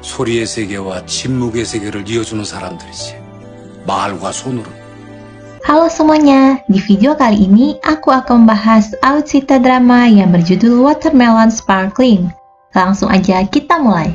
소리의 세계와 침묵의 세계를 이어주는 사람들이지. 말과 손으로. Halo semuanya, di video kali ini aku akan membahas alutsista drama yang berjudul Watermelon Sparkling. Langsung aja kita mulai.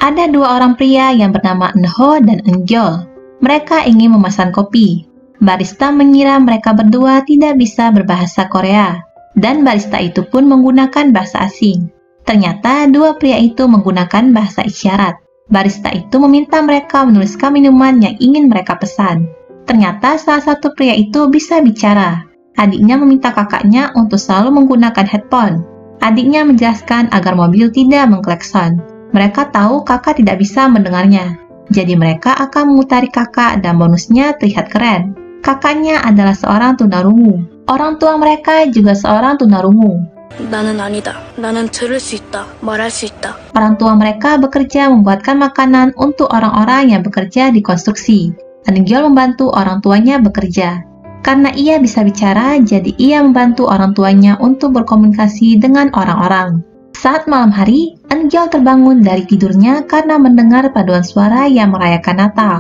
Ada dua orang pria yang bernama Eunho dan Eungjol. Mereka ingin memesan kopi. Barista mengira mereka berdua tidak bisa berbahasa Korea, dan barista itu pun menggunakan bahasa asing. Ternyata dua pria itu menggunakan bahasa isyarat. Barista itu meminta mereka menuliskan minuman yang ingin mereka pesan. Ternyata salah satu pria itu bisa bicara. Adiknya meminta kakaknya untuk selalu menggunakan headphone. Adiknya menjelaskan agar mobil tidak mengklakson. Mereka tahu kakak tidak bisa mendengarnya. Jadi mereka akan memutari kakak dan bonusnya terlihat keren. Kakaknya adalah seorang tunarungu. Orang tua mereka juga seorang tunarungu. 나는 아니다. 나는 들을 수 있다. 말할 수 있다. Orang tua mereka bekerja membuatkan makanan untuk orang-orang yang bekerja di konstruksi. Eungjol membantu orang tuanya bekerja. Karena ia bisa bicara, jadi ia membantu orang tuanya untuk berkomunikasi dengan orang-orang. Saat malam hari, Eungjol terbangun dari tidurnya karena mendengar paduan suara yang merayakan Natal.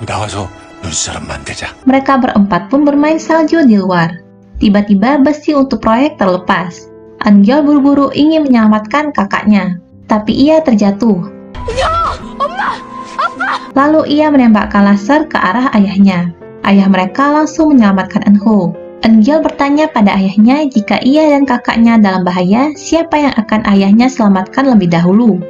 나가서 눈사람 만들자. Mereka berempat pun bermain salju di luar. Tiba-tiba besi untuk proyek terlepas. Eungjol buru-buru ingin menyelamatkan kakaknya, tapi ia terjatuh. Lalu ia menembakkan laser ke arah ayahnya. Ayah mereka langsung menyelamatkan Eunho. Eungjol bertanya pada ayahnya jika ia dan kakaknya dalam bahaya, siapa yang akan ayahnya selamatkan lebih dahulu.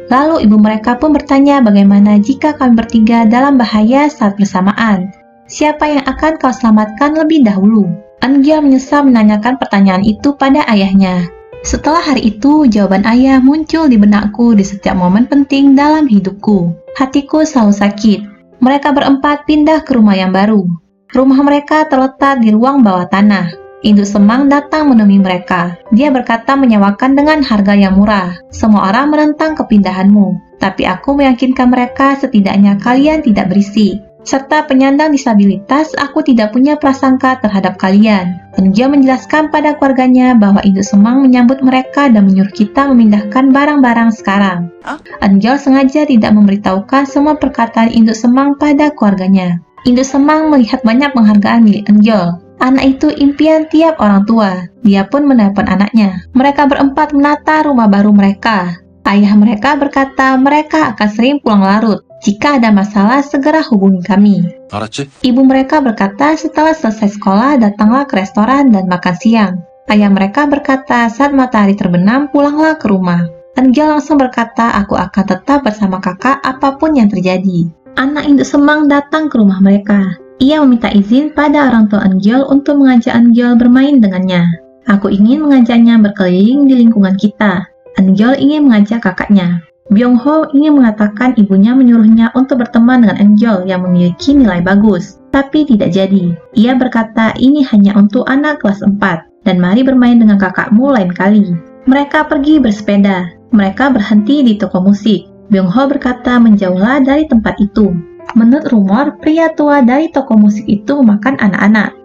Lalu ibu mereka pun bertanya bagaimana jika kami bertiga dalam bahaya saat bersamaan. Siapa yang akan kau selamatkan lebih dahulu? Eungjol menyesal menanyakan pertanyaan itu pada ayahnya. Setelah hari itu, jawaban ayah muncul di benakku di setiap momen penting dalam hidupku. Hatiku selalu sakit. Mereka berempat pindah ke rumah yang baru. Rumah mereka terletak di ruang bawah tanah. Induk Semang datang menemui mereka. Dia berkata menyewakan dengan harga yang murah. Semua orang menentang kepindahanmu. Tapi aku meyakinkan mereka setidaknya kalian tidak berisik. Serta penyandang disabilitas, aku tidak punya prasangka terhadap kalian. Eungjol menjelaskan pada keluarganya bahwa Induk Semang menyambut mereka dan menyuruh kita memindahkan barang-barang sekarang. Eungjol sengaja tidak memberitahukan semua perkataan Induk Semang pada keluarganya. Induk Semang melihat banyak penghargaan milik Eungjol. Anak itu impian tiap orang tua. Dia pun menelpon anaknya. Mereka berempat menata rumah baru mereka. Ayah mereka berkata mereka akan sering pulang larut. Jika ada masalah, segera hubungi kami. 알았지? Ibu mereka berkata setelah selesai sekolah, datanglah ke restoran dan makan siang. Ayah mereka berkata saat matahari terbenam, pulanglah ke rumah. Eungjol langsung berkata, aku akan tetap bersama kakak apapun yang terjadi. Anak Induk Semang datang ke rumah mereka. Ia meminta izin pada orang tua Eungjol untuk mengajak Eungjol bermain dengannya. Aku ingin mengajaknya berkeliling di lingkungan kita. Eungjol ingin mengajak kakaknya. Byung-ho ingin mengatakan ibunya menyuruhnya untuk berteman dengan Eungjol yang memiliki nilai bagus, tapi tidak jadi. Ia berkata ini hanya untuk anak kelas 4, dan mari bermain dengan kakakmu lain kali. Mereka pergi bersepeda. Mereka berhenti di toko musik. Byung-ho berkata menjauhlah dari tempat itu. Menurut rumor, pria tua dari toko musik itu memakan anak-anak.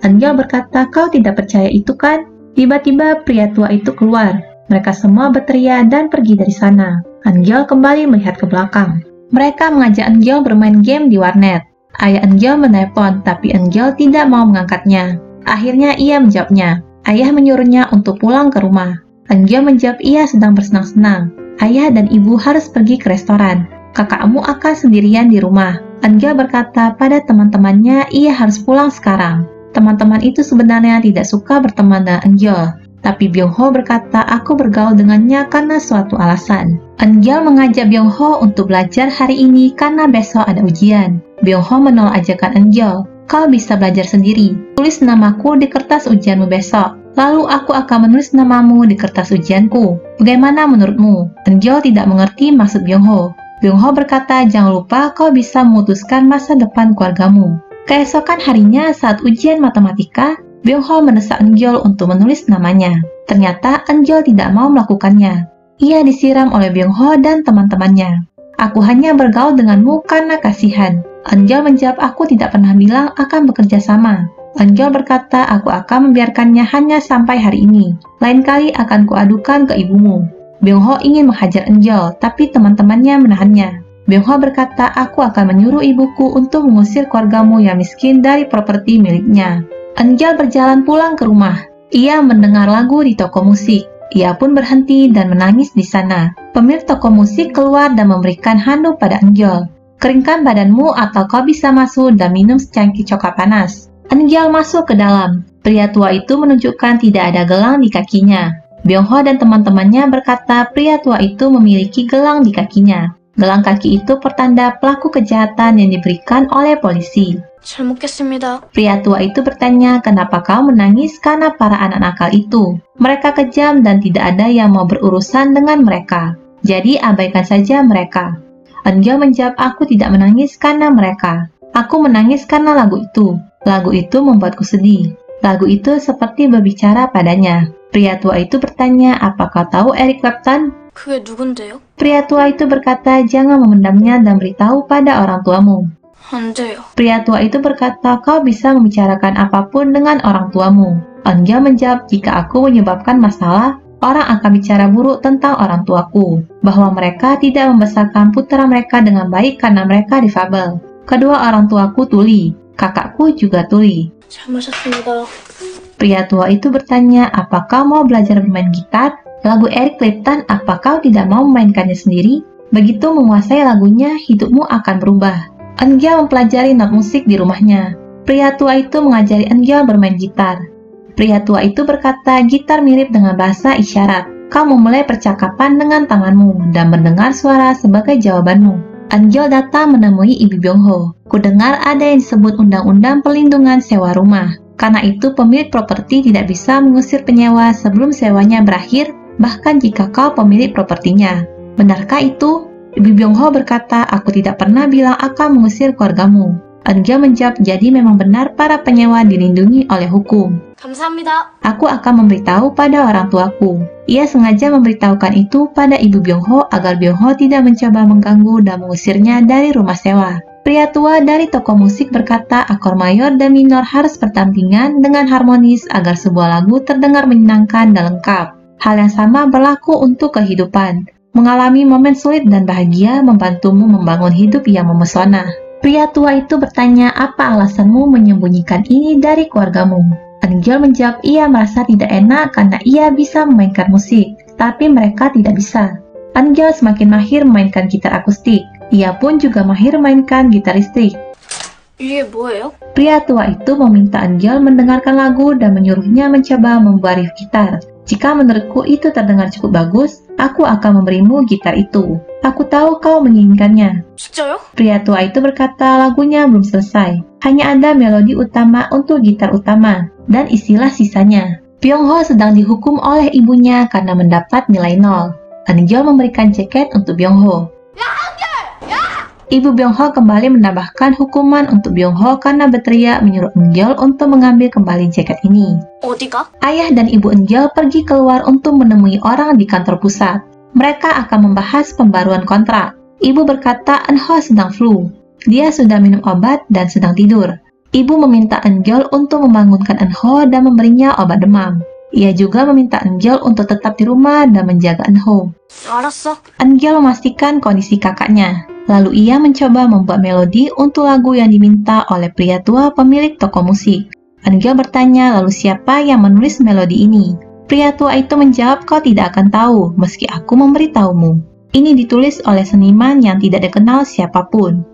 Eungjol berkata, kau tidak percaya itu kan? Tiba-tiba pria tua itu keluar. Mereka semua berteriak dan pergi dari sana. Eungjol kembali melihat ke belakang. Mereka mengajak Eungjol bermain game di warnet. Ayah Eungjol menelpon, tapi Eungjol tidak mau mengangkatnya. Akhirnya ia menjawabnya. Ayah menyuruhnya untuk pulang ke rumah. Eungjol menjawab ia sedang bersenang-senang. Ayah dan ibu harus pergi ke restoran. Kakakmu akan sendirian di rumah. Eungjol berkata pada teman-temannya ia harus pulang sekarang. Teman-teman itu sebenarnya tidak suka berteman dengan Eungjol. Tapi Byung-ho berkata aku bergaul dengannya karena suatu alasan. Eungjol mengajak Byung-ho untuk belajar hari ini karena besok ada ujian. Byung-ho menolak ajakan Eungjol. Kau bisa belajar sendiri. Tulis namaku di kertas ujianmu besok. Lalu aku akan menulis namamu di kertas ujianku. Bagaimana menurutmu? Eungjol tidak mengerti maksud Byung-ho. Byung-ho berkata jangan lupa kau bisa memutuskan masa depan keluargamu. Keesokan harinya saat ujian matematika, Byung-ho mendesak Eungjol untuk menulis namanya. Ternyata Eungjol tidak mau melakukannya. Ia disiram oleh Byung-ho dan teman-temannya. Aku hanya bergaul denganmu karena kasihan. Eungjol menjawab aku tidak pernah bilang akan bekerja sama. Eungjol berkata aku akan membiarkannya hanya sampai hari ini. Lain kali akan kuadukan ke ibumu. Byung-ho ingin menghajar Eun-gyeol, tapi teman-temannya menahannya. Byung-ho berkata, aku akan menyuruh ibuku untuk mengusir keluargamu yang miskin dari properti miliknya. Eun-gyeol berjalan pulang ke rumah. Ia mendengar lagu di toko musik. Ia pun berhenti dan menangis di sana. Pemilik toko musik keluar dan memberikan handuk pada Eun-gyeol. Keringkan badanmu atau kau bisa masuk dan minum secangkir coklat panas. Eun-gyeol masuk ke dalam. Pria tua itu menunjukkan tidak ada gelang di kakinya. Byung-ho dan teman-temannya berkata pria tua itu memiliki gelang di kakinya. Gelang kaki itu pertanda pelaku kejahatan yang diberikan oleh polisi. 잘 먹겠습니다. Pria tua itu bertanya, kenapa kau menangis karena para anak nakal itu? Mereka kejam dan tidak ada yang mau berurusan dengan mereka. Jadi abaikan saja mereka. Eun-gyeol menjawab, aku tidak menangis karena mereka. Aku menangis karena lagu itu. Lagu itu membuatku sedih. Lagu itu seperti berbicara padanya. Pria tua itu bertanya, apa kau tahu Eric Clapton? 그게 누군데요? Pria tua itu berkata, jangan memendamnya dan beritahu pada orang tuamu. 안 돼요. Pria tua itu berkata, kau bisa membicarakan apapun dengan orang tuamu. Eun-gyeol menjawab, jika aku menyebabkan masalah, orang akan bicara buruk tentang orang tuaku. Bahwa mereka tidak membesarkan putra mereka dengan baik karena mereka difabel. Kedua orang tuaku tuli. Kakakku juga tuli. 잘 마셨습니다. Pria tua itu bertanya, apakah mau belajar bermain gitar? Lagu Eric Clapton, apa kau tidak mau memainkannya sendiri? Begitu menguasai lagunya, hidupmu akan berubah. Eun-gyeol mempelajari not musik di rumahnya. Pria tua itu mengajari Eun-gyeol bermain gitar. Pria tua itu berkata, gitar mirip dengan bahasa isyarat. Kau memulai percakapan dengan tanganmu dan mendengar suara sebagai jawabanmu. Eun-gyeol datang menemui Ibu Byung-ho. Kudengar ada yang disebut Undang-Undang Perlindungan Sewa Rumah. Karena itu pemilik properti tidak bisa mengusir penyewa sebelum sewanya berakhir, bahkan jika kau pemilik propertinya. Benarkah itu? Ibu Byung-ho berkata, aku tidak pernah bilang akan mengusir keluargamu. Eun-gyeol menjawab, jadi memang benar para penyewa dilindungi oleh hukum. 감사합니다. Aku akan memberitahu pada orang tuaku. Ia sengaja memberitahukan itu pada Ibu Byung-ho agar Byung-ho tidak mencoba mengganggu dan mengusirnya dari rumah sewa. Pria tua dari toko musik berkata, akor mayor dan minor harus berdampingan dengan harmonis agar sebuah lagu terdengar menyenangkan dan lengkap. Hal yang sama berlaku untuk kehidupan. Mengalami momen sulit dan bahagia membantumu membangun hidup yang memesona. Pria tua itu bertanya, apa alasanmu menyembunyikan ini dari keluargamu? Eun-gyeol menjawab, ia merasa tidak enak karena ia bisa memainkan musik, tapi mereka tidak bisa. Eun-gyeol semakin mahir memainkan gitar akustik. Ia pun juga mahir memainkan gitar listrik. 이게 뭐예요? Pria tua itu meminta Eun-gyeol mendengarkan lagu dan menyuruhnya mencoba membuat riff gitar. Jika menurutku itu terdengar cukup bagus, aku akan memberimu gitar itu. Aku tahu kau menginginkannya. 진짜요? Pria tua itu berkata lagunya belum selesai. Hanya ada melodi utama untuk gitar utama, dan istilah sisanya. Byung-ho sedang dihukum oleh ibunya karena mendapat nilai 0. Eun-gyeol memberikan jaket untuk Byung-ho. Ibu Byung-ho kembali menambahkan hukuman untuk Byung-ho karena berteriak menyuruh Eun-gyeol untuk mengambil kembali jaket ini. 어디가? Ayah dan ibu Eun-gyeol pergi keluar untuk menemui orang di kantor pusat. Mereka akan membahas pembaruan kontrak. Ibu berkata Eun-ho sedang flu. Dia sudah minum obat dan sedang tidur. Ibu meminta Eun-gyeol untuk membangunkan Eun-ho dan memberinya obat demam. Ia juga meminta Eun-gyeol untuk tetap di rumah dan menjaga Eun-ho. 알았어. Eun-gyeol memastikan kondisi kakaknya. Lalu ia mencoba membuat melodi untuk lagu yang diminta oleh pria tua pemilik toko musik. Eun-gyeol bertanya, lalu siapa yang menulis melodi ini? Pria tua itu menjawab, kau tidak akan tahu meski aku memberitahumu. Ini ditulis oleh seniman yang tidak dikenal siapapun.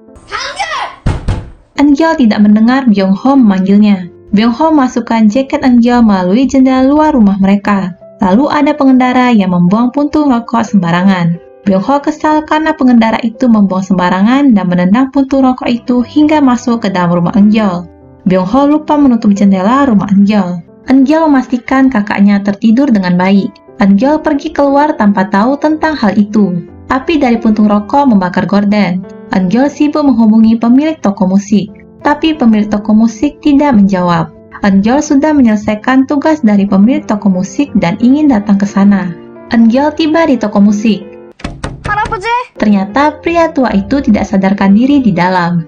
Eun-gyeol tidak mendengar Byung-ho memanggilnya. Byung-ho masukkan jaket Eun-gyeol melalui jendela luar rumah mereka. Lalu ada pengendara yang membuang puntung rokok sembarangan. Byung-ho kesal karena pengendara itu membuang sembarangan dan menendang puntung rokok itu hingga masuk ke dalam rumah Eun-gyeol. Byung-ho lupa menutup jendela rumah Eun-gyeol. Eun-gyeol memastikan kakaknya tertidur dengan baik. Eun-gyeol pergi keluar tanpa tahu tentang hal itu. Api dari puntung rokok membakar gorden. Eun-gyeol sibuk menghubungi pemilik toko musik, tapi pemilik toko musik tidak menjawab. Eun-gyeol sudah menyelesaikan tugas dari pemilik toko musik dan ingin datang ke sana. Eun-gyeol tiba di toko musik. 할아버지? Ternyata pria tua itu tidak sadarkan diri di dalam.